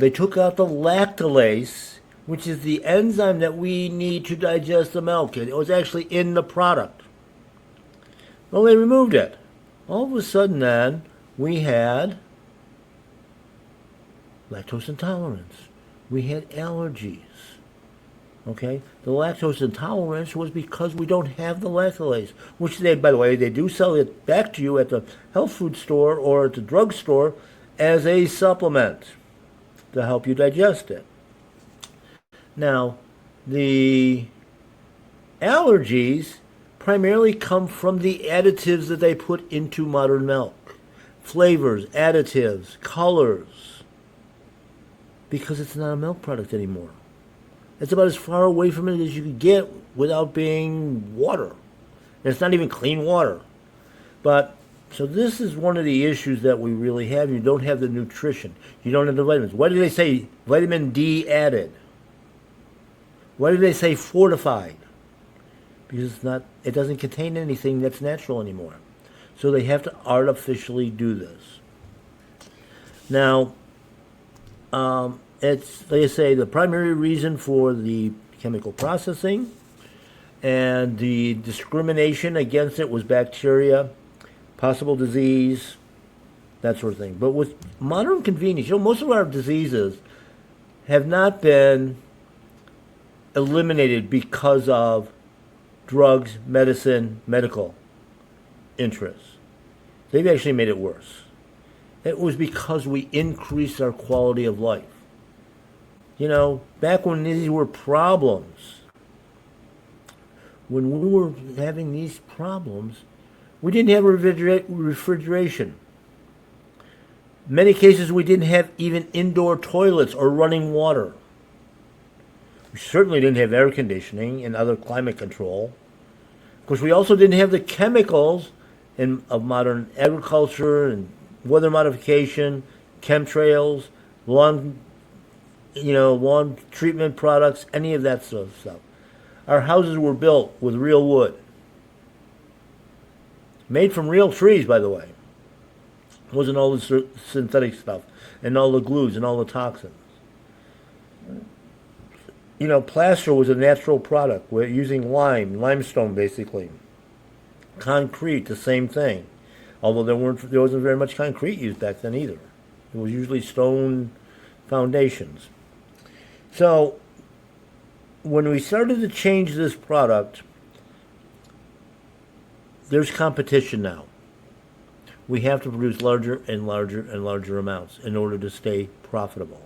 They took out the lactolase, which is the enzyme that we need to digest the milk. It was actually in the product. Well, they removed it. All of a sudden, then, we had lactose intolerance. We had allergies. Okay? The lactose intolerance was because we don't have the lactolase, which they, by the way, they do sell it back to you at the health food store or at the drugstore as a supplement to help you digest it. Now, the allergies primarily come from the additives that they put into modern milk. Flavors, additives, colors. Because it's not a milk product anymore. It's about as far away from it as you can get without being water. And it's not even clean water. But, so this is one of the issues that we really have. You don't have the nutrition. You don't have the vitamins. Why do they say vitamin D added? Why do they say fortified? Because it doesn't contain anything that's natural anymore. So they have to artificially do this. Now, it's, like I say, the primary reason for the chemical processing and the discrimination against it was bacteria, possible disease, that sort of thing. But with modern convenience, most of our diseases have not been eliminated because of drugs, medicine, medical interests. They've actually made it worse. It was because we increased our quality of life. Back when these were problems, when we were having these problems, we didn't have refrigeration. In many cases, we didn't have even indoor toilets or running water. We certainly didn't have air conditioning and other climate control. Of course, we also didn't have the chemicals of modern agriculture and weather modification, chemtrails, lawn treatment products, any of that sort of stuff. Our houses were built with real wood. Made from real trees, by the way. It wasn't all the synthetic stuff and all the glues and all the toxins. Plaster was a natural product. We're using limestone basically. Concrete, the same thing. Although there wasn't very much concrete used back then either. It was usually stone foundations. So, when we started to change this product, there's competition now. We have to produce larger and larger and larger amounts in order to stay profitable.